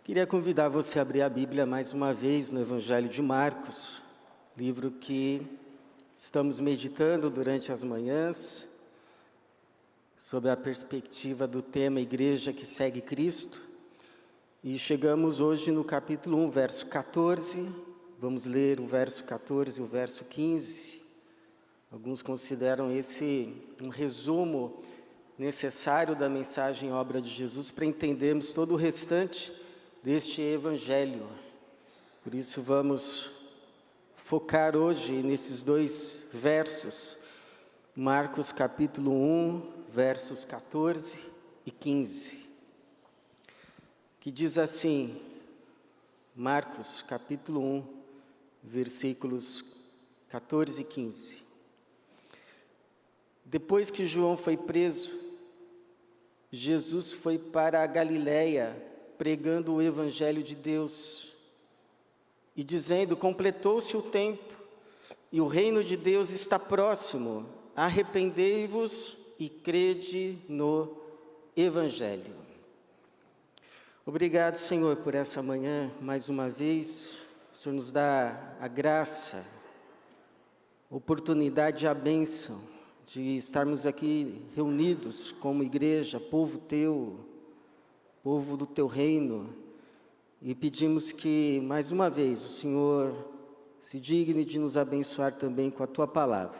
Queria convidar você a abrir a Bíblia mais uma vez no Evangelho de Marcos, livro que estamos meditando durante as manhãs, sob a perspectiva do tema Igreja que segue Cristo. E chegamos hoje no capítulo 1, verso 14, vamos ler o verso 14 e o verso 15. Alguns consideram esse um resumo necessário da mensagem obra de Jesus para entendermos todo o restante deste Evangelho. Por isso vamos focar hoje nesses dois versos, Marcos capítulo 1, versos 14 e 15, que diz assim, Marcos capítulo 1, versículos 14 e 15. Depois que João foi preso, Jesus foi para a Galiléia, pregando o Evangelho de Deus e dizendo: completou-se o tempo e o reino de Deus está próximo, arrependei-vos e crede no Evangelho. Obrigado, Senhor, por essa manhã, mais uma vez. O Senhor nos dá a graça, a oportunidade e a bênção de estarmos aqui reunidos como igreja, povo teu, povo do teu reino, e pedimos que, mais uma vez, o Senhor se digne de nos abençoar também com a tua palavra.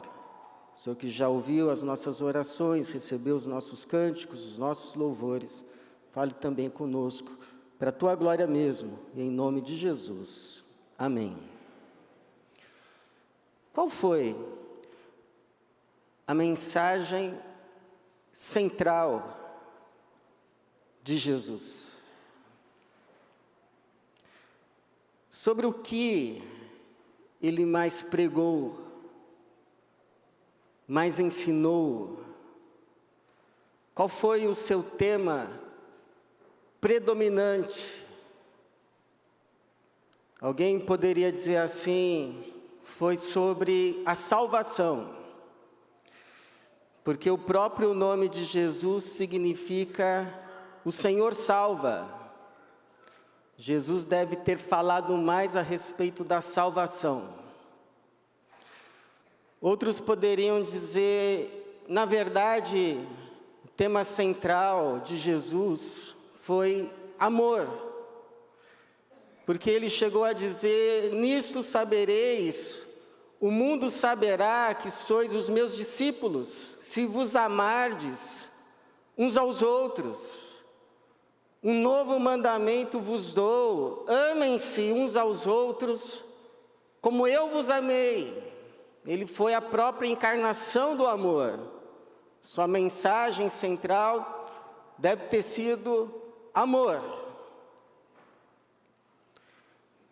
O Senhor que já ouviu as nossas orações, recebeu os nossos cânticos, os nossos louvores, fale também conosco, para a tua glória mesmo, e em nome de Jesus. Amém. Qual foi a mensagem central de Jesus? Sobre o que ele mais pregou, mais ensinou? Qual foi o seu tema predominante? Alguém poderia dizer assim, foi sobre a salvação, porque o próprio nome de Jesus significa o Senhor salva. Jesus deve ter falado mais a respeito da salvação. Outros poderiam dizer, na verdade, o tema central de Jesus foi amor, porque ele chegou a dizer: nisto sabereis, o mundo saberá que sois os meus discípulos, se vos amardes uns aos outros. Um novo mandamento vos dou, amem-se uns aos outros, como eu vos amei. Ele foi a própria encarnação do amor. Sua mensagem central deve ter sido amor.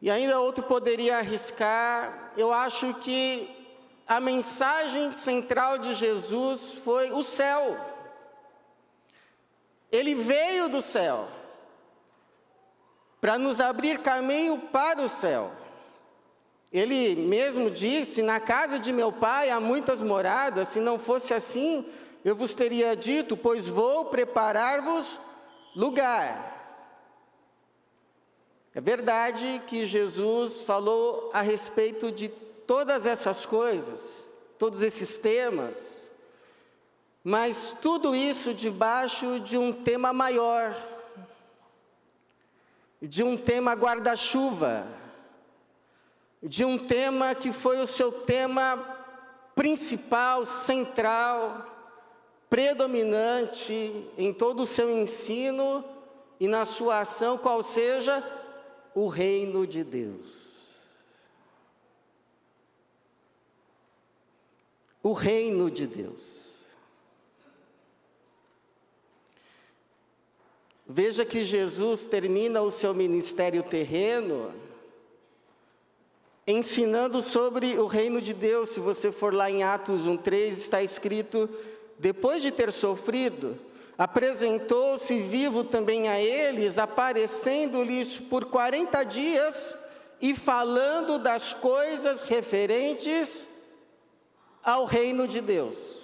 E ainda outro poderia arriscar, eu acho que a mensagem central de Jesus foi o céu. Ele veio do céu para nos abrir caminho para o céu. Ele mesmo disse: na casa de meu pai há muitas moradas, se não fosse assim, eu vos teria dito, pois vou preparar-vos lugar. É verdade que Jesus falou a respeito de todas essas coisas, todos esses temas, mas tudo isso debaixo de um tema maior, de um tema guarda-chuva, de um tema que foi o seu tema principal, central, predominante em todo o seu ensino e na sua ação, qual seja o reino de Deus. O reino de Deus. Veja que Jesus termina o seu ministério terreno ensinando sobre o reino de Deus. Se você for lá em Atos 1:3, está escrito: depois de ter sofrido, apresentou-se vivo também a eles, aparecendo-lhes por 40 dias e falando das coisas referentes ao reino de Deus.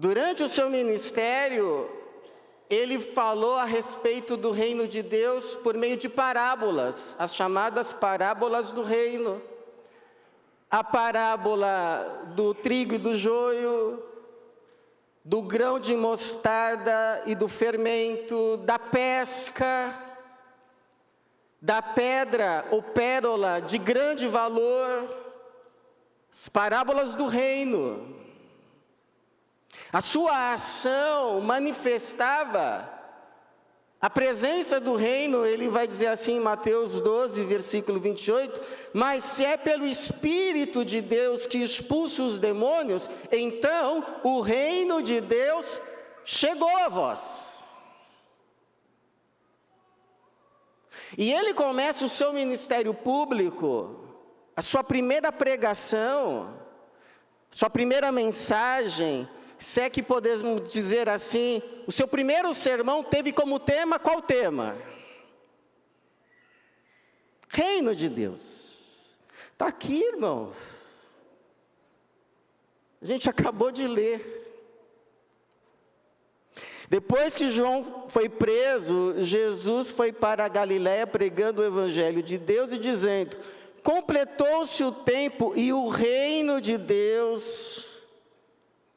Durante o seu ministério, ele falou a respeito do reino de Deus por meio de parábolas, as chamadas parábolas do reino. A parábola do trigo e do joio, do grão de mostarda e do fermento, da pesca, da pedra ou pérola de grande valor, as parábolas do reino. A sua ação manifestava a presença do reino. Ele vai dizer assim em Mateus 12, versículo 28, mas se é pelo Espírito de Deus que expulsa os demônios, então o reino de Deus chegou a vós. E ele começa o seu ministério público, a sua primeira pregação, sua primeira mensagem, se é que podemos dizer assim, o seu primeiro sermão teve como tema, qual tema? Reino de Deus. Está aqui, irmãos. A gente acabou de ler. Depois que João foi preso, Jesus foi para a Galiléia pregando o Evangelho de Deus e dizendo, completou-se o tempo e o reino de Deus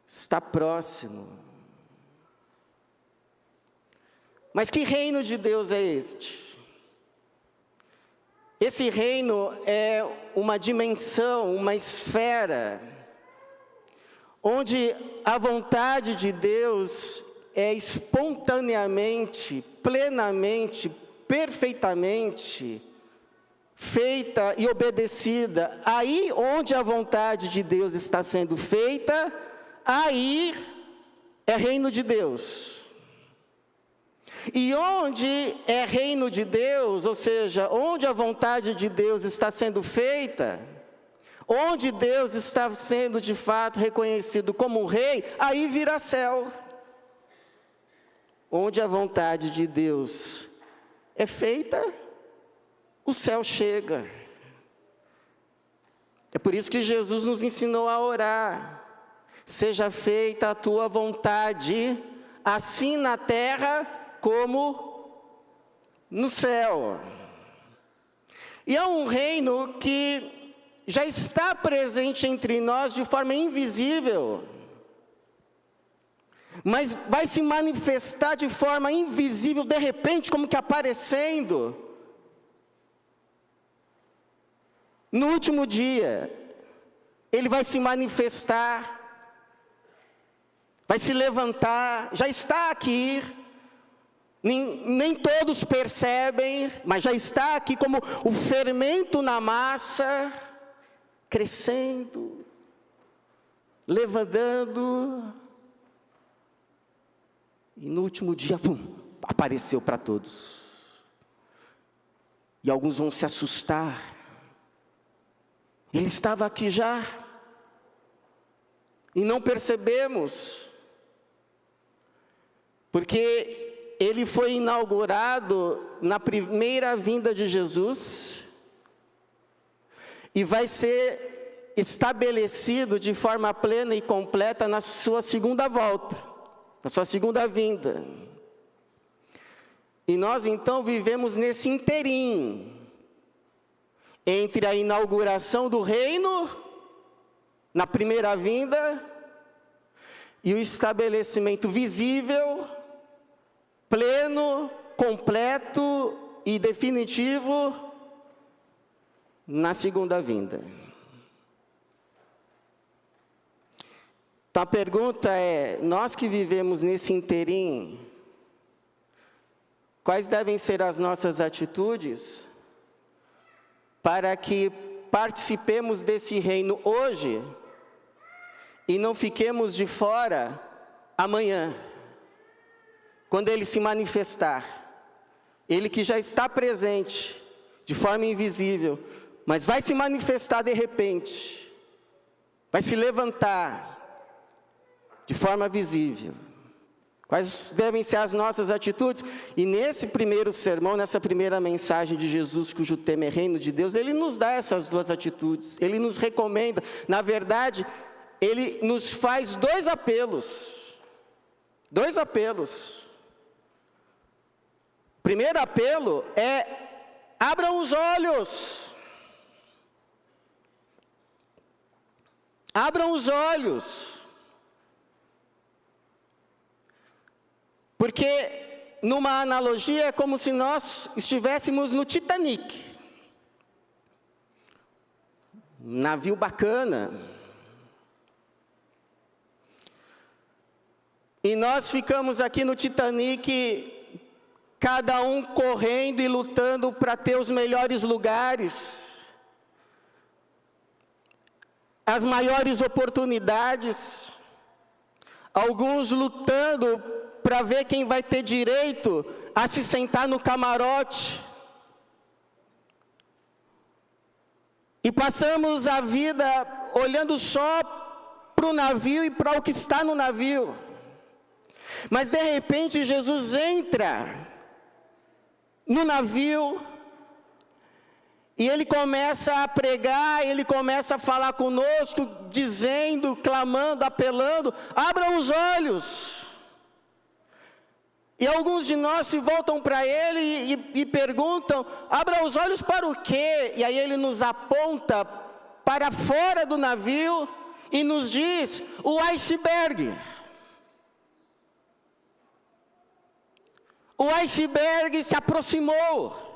está próximo. Mas que reino de Deus é este? Esse reino é uma dimensão, uma esfera, onde a vontade de Deus é espontaneamente, plenamente, perfeitamente feita e obedecida. Aí onde a vontade de Deus está sendo feita, aí é reino de Deus. E onde é reino de Deus, ou seja, onde a vontade de Deus está sendo feita, onde Deus está sendo de fato reconhecido como rei, aí vira céu. Onde a vontade de Deus é feita, o céu chega. É por isso que Jesus nos ensinou a orar. Seja feita a tua vontade, assim na terra como no céu. E é um reino que já está presente entre nós de forma invisível, mas vai se manifestar de forma invisível, de repente, como que aparecendo. No último dia, ele vai se manifestar, vai se levantar, já está aqui, nem todos percebem, mas já está aqui como o fermento na massa, crescendo, levantando, e no último dia, apareceu para todos, e alguns vão se assustar. Ele estava aqui já, e não percebemos, porque ele foi inaugurado na primeira vinda de Jesus, e vai ser estabelecido de forma plena e completa na sua segunda volta, na sua segunda vinda. E nós então vivemos nesse interim, entre a inauguração do reino, na primeira vinda, e o estabelecimento visível, pleno, completo e definitivo, na segunda vinda. Então a pergunta é, nós que vivemos nesse interim, quais devem ser as nossas atitudes para que participemos desse reino hoje e não fiquemos de fora amanhã, quando ele se manifestar? Ele que já está presente de forma invisível, mas vai se manifestar de repente, vai se levantar de forma visível. Quais devem ser as nossas atitudes? E nesse primeiro sermão, nessa primeira mensagem de Jesus, cujo tema é Reino de Deus, ele nos dá essas duas atitudes, ele nos recomenda, na verdade, ele nos faz dois apelos. primeiro apelo é: abram os olhos. Abram os olhos. Porque, numa analogia, é como se nós estivéssemos no Titanic. Um navio bacana. E nós ficamos aqui no Titanic, cada um correndo e lutando para ter os melhores lugares, as maiores oportunidades, alguns lutando para ver quem vai ter direito a se sentar no camarote. E passamos a vida olhando só para o navio e para o que está no navio. Mas de repente Jesus entra no navio e Ele começa a pregar, Ele começa a falar conosco, dizendo, clamando, apelando: abram os olhos. E alguns de nós se voltam para Ele e perguntam: abra os olhos para o quê? E aí Ele nos aponta para fora do navio e nos diz: o iceberg. O iceberg se aproximou.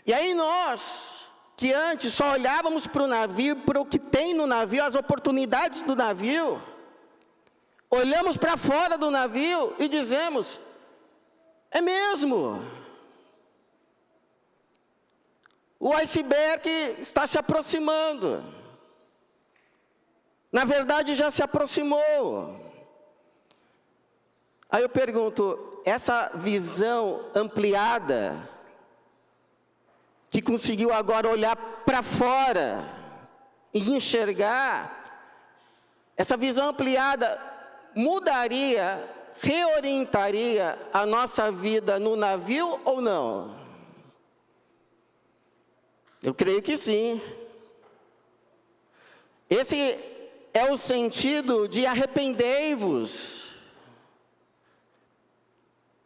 E aí nós, que antes só olhávamos para o navio, para o que tem no navio, as oportunidades do navio, olhamos para fora do navio e dizemos: é mesmo. O iceberg está se aproximando. Na verdade, já se aproximou. Aí eu pergunto: essa visão ampliada, que conseguiu agora olhar para fora e enxergar, essa visão ampliada mudaria, reorientaria a nossa vida no navio ou não? Eu creio que sim. Esse é o sentido de arrependei-vos.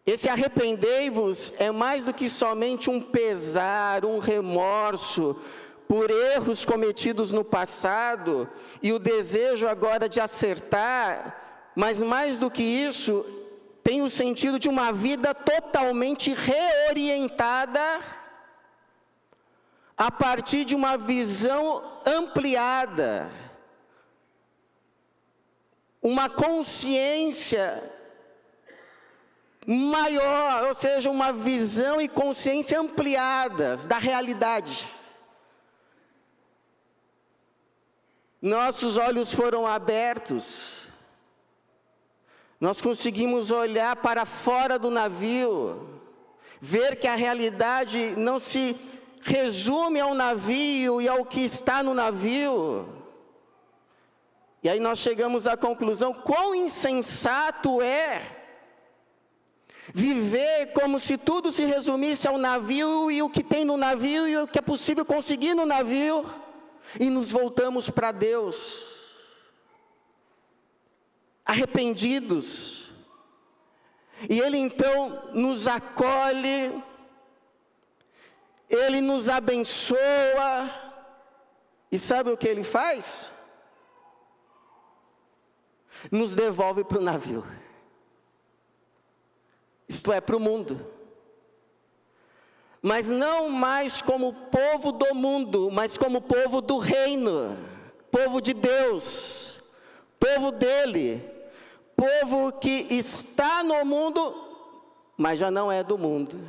Esse arrependei-vos é mais do que somente um pesar, um remorso por erros cometidos no passado e o desejo agora de acertar, mas mais do que isso, tem o sentido de uma vida totalmente reorientada a partir de uma visão ampliada, uma consciência maior, ou seja, uma visão e consciência ampliadas da realidade. Nossos olhos foram abertos, nós conseguimos olhar para fora do navio, ver que a realidade não se resume ao navio e ao que está no navio. E aí nós chegamos à conclusão: quão insensato é viver como se tudo se resumisse ao navio e o que tem no navio e o que é possível conseguir no navio, e nos voltamos para Deus, arrependidos. E Ele então nos acolhe, Ele nos abençoa, e sabe o que Ele faz? Nos devolve para o navio. Isto é, para o mundo. Mas não mais como povo do mundo, mas como povo do reino, povo de Deus, povo dele, povo que está no mundo, mas já não é do mundo.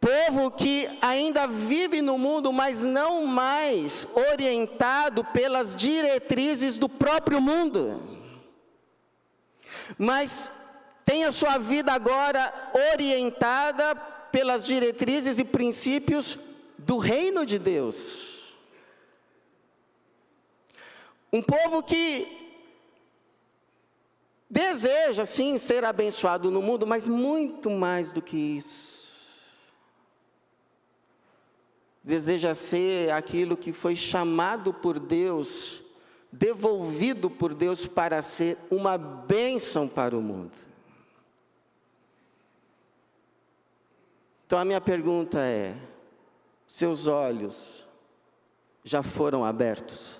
Povo que ainda vive no mundo, mas não mais orientado pelas diretrizes do próprio mundo, mas tem a sua vida agora orientada pelas diretrizes e princípios do reino de Deus. Um povo que deseja, sim, ser abençoado no mundo, mas muito mais do que isso. Deseja ser aquilo que foi chamado por Deus devolvido por Deus para ser uma bênção para o mundo. Então a minha pergunta é: seus olhos já foram abertos?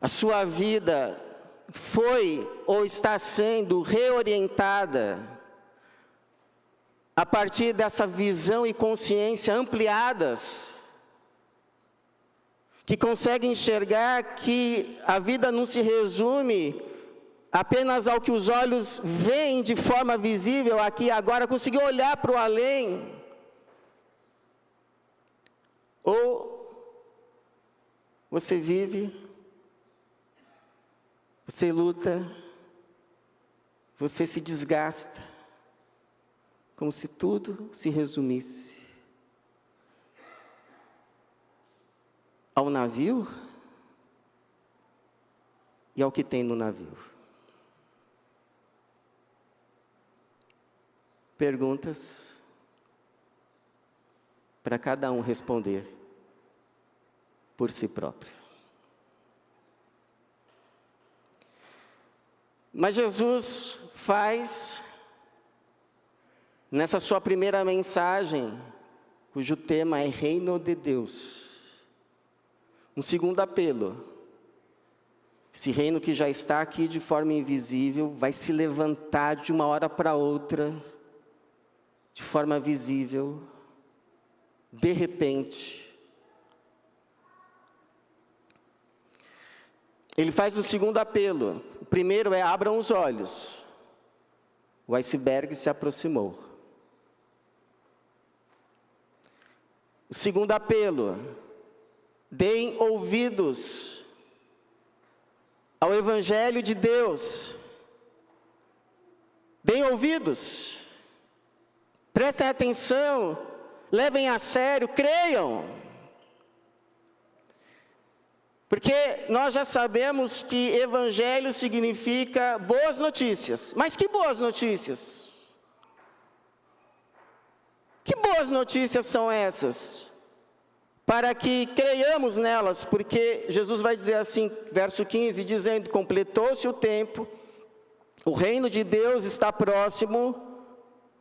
A sua vida foi ou está sendo reorientada a partir dessa visão e consciência ampliadas, que conseguem enxergar que a vida não se resume apenas ao que os olhos veem de forma visível aqui e agora, conseguir olhar para o além? Ou você vive, você luta, você se desgasta, como se tudo se resumisse ao navio e ao que tem no navio. Perguntas para cada um responder por si próprio. Mas Jesus faz, nessa sua primeira mensagem, cujo tema é Reino de Deus, um segundo apelo. Esse reino que já está aqui de forma invisível, vai se levantar de uma hora para outra, de forma visível, de repente. Ele faz o segundo apelo. O primeiro é: abram os olhos. O iceberg se aproximou. O segundo apelo: deem ouvidos ao Evangelho de Deus. Deem ouvidos. Prestem atenção. Levem a sério. Creiam. Porque nós já sabemos que evangelho significa boas notícias. Mas que boas notícias? Que boas notícias são essas? Para que creiamos nelas, porque Jesus vai dizer assim, verso 15, dizendo: completou-se o tempo, o reino de Deus está próximo.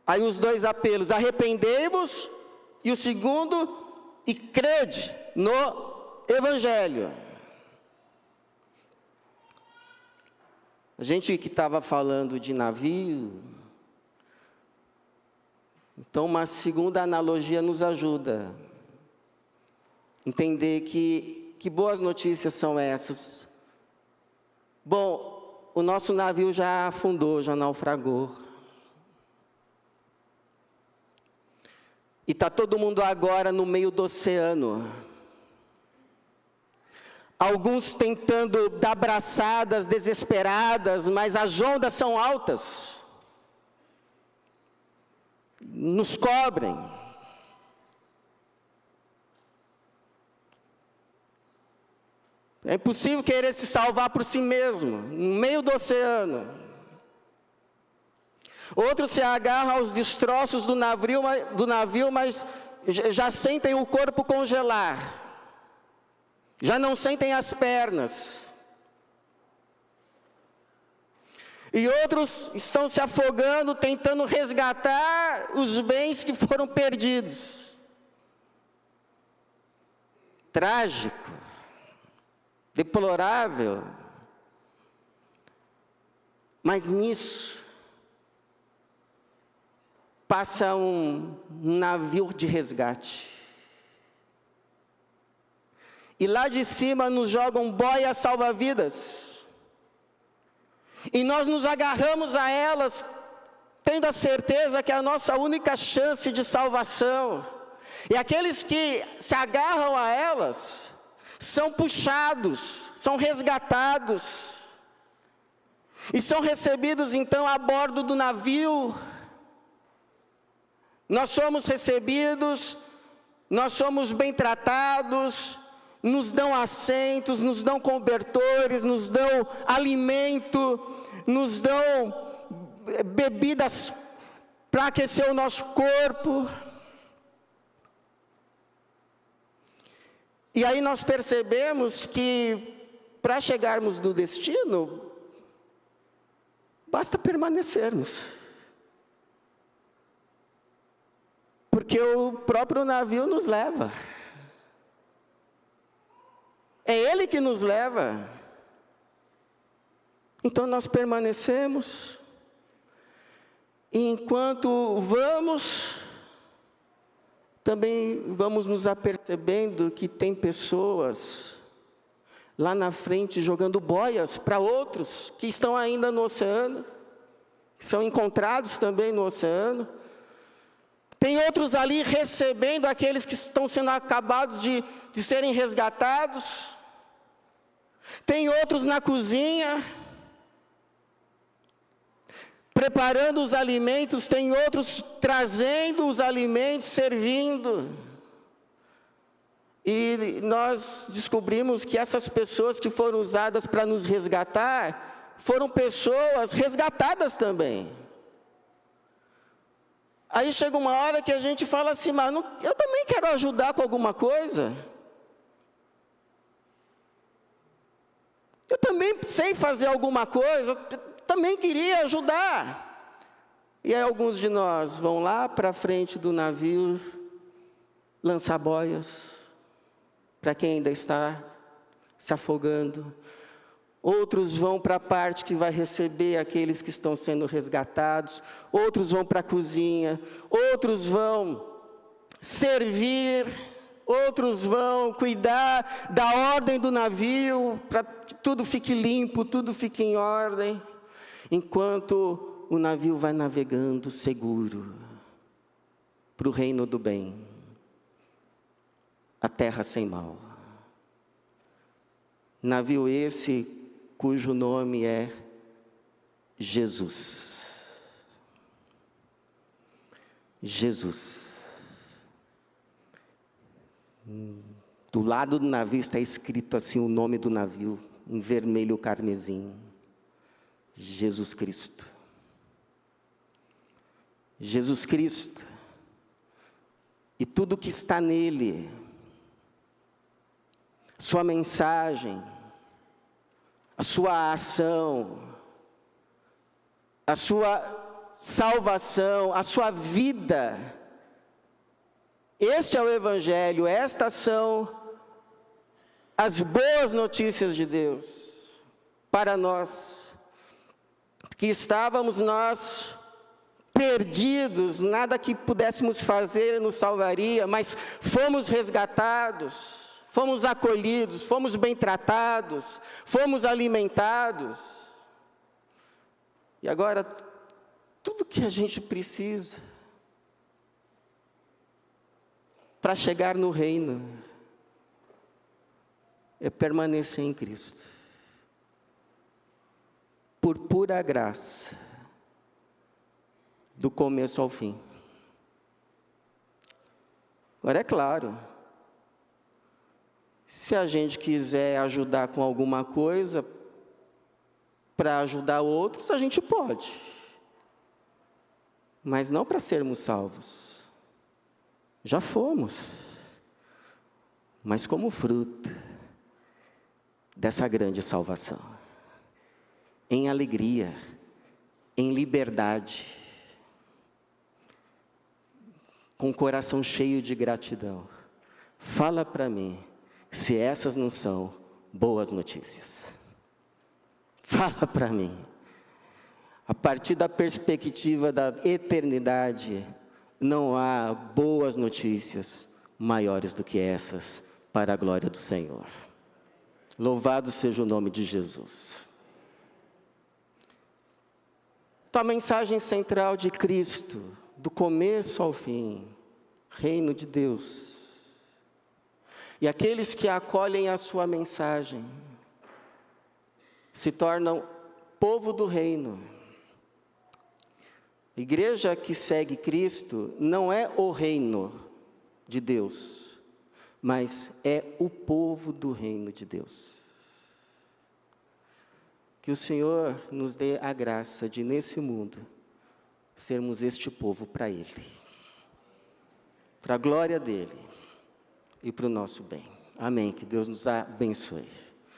Aí os dois apelos: arrependei-vos, e o segundo: e crede no evangelho. A gente que estava falando de navio, então uma segunda analogia nos ajuda a entender que boas notícias são essas. Bom, o nosso navio já afundou, já naufragou. E está todo mundo agora no meio do oceano. Alguns tentando dar braçadas desesperadas, mas as ondas são altas. Nos cobrem. É impossível querer se salvar por si mesmo, no meio do oceano. Outros se agarram aos destroços do navio, mas já sentem o corpo congelar. Já não sentem as pernas. E outros estão se afogando, tentando resgatar os bens que foram perdidos. Trágico, deplorável. Mas nisso, passa um navio de resgate. E lá de cima nos jogam boias salva-vidas. E nós nos agarramos a elas, tendo a certeza que é a nossa única chance de salvação. E aqueles que se agarram a elas, são puxados, são resgatados. E são recebidos então a bordo do navio. Nós somos recebidos, nós somos bem tratados, nos dão assentos, nos dão cobertores, nos dão alimento, nos dão bebidas para aquecer o nosso corpo. E aí nós percebemos que, para chegarmos no destino, basta permanecermos. Porque o próprio navio nos leva. É Ele que nos leva. Então nós permanecemos. E enquanto vamos, também vamos nos apercebendo que tem pessoas lá na frente jogando boias para outros que estão ainda no oceano, que são encontrados também no oceano. Tem outros ali recebendo aqueles que estão sendo acabados de serem resgatados. Tem outros na cozinha, preparando os alimentos. Tem outros trazendo os alimentos, servindo. E nós descobrimos que essas pessoas que foram usadas para nos resgatar, foram pessoas resgatadas também. Aí chega uma hora que a gente fala assim, mas eu também quero ajudar com alguma coisa. Eu também sei fazer alguma coisa, eu também queria ajudar. E aí alguns de nós vão lá para a frente do navio, lançar boias, para quem ainda está se afogando. Outros vão para a parte que vai receber aqueles que estão sendo resgatados. Outros vão para a cozinha. Outros vão servir. Outros vão cuidar da ordem do navio, para que tudo fique limpo, tudo fique em ordem. Enquanto o navio vai navegando seguro para o reino do bem, a terra sem mal. Navio esse cujo nome é Jesus. Jesus. Do lado do navio está escrito assim o nome do navio, em vermelho carmesim. Jesus Cristo. Jesus Cristo. E tudo que está nele, sua mensagem, a sua ação, a sua salvação, a sua vida. Este é o Evangelho, estas são as boas notícias de Deus para nós, que estávamos nós perdidos, nada que pudéssemos fazer nos salvaria, mas fomos resgatados. Fomos acolhidos, fomos bem tratados, fomos alimentados. E agora, tudo que a gente precisa para chegar no reino é permanecer em Cristo. Por pura graça, do começo ao fim. Agora é claro, se a gente quiser ajudar com alguma coisa, para ajudar outros, a gente pode. Mas não para sermos salvos. Já fomos. Mas como fruto dessa grande salvação. Em alegria, em liberdade, com o coração cheio de gratidão. Fala para mim, se essas não são boas notícias. Fala para mim. A partir da perspectiva da eternidade, não há boas notícias maiores do que essas para a glória do Senhor. Louvado seja o nome de Jesus. Então, a mensagem central de Cristo, do começo ao fim, reino de Deus. E aqueles que acolhem a sua mensagem se tornam povo do reino. A igreja que segue Cristo não é o reino de Deus, mas é o povo do reino de Deus. Que o Senhor nos dê a graça de, nesse mundo, sermos este povo para Ele, para a glória dEle. E para o nosso bem. Amém. Que Deus nos abençoe.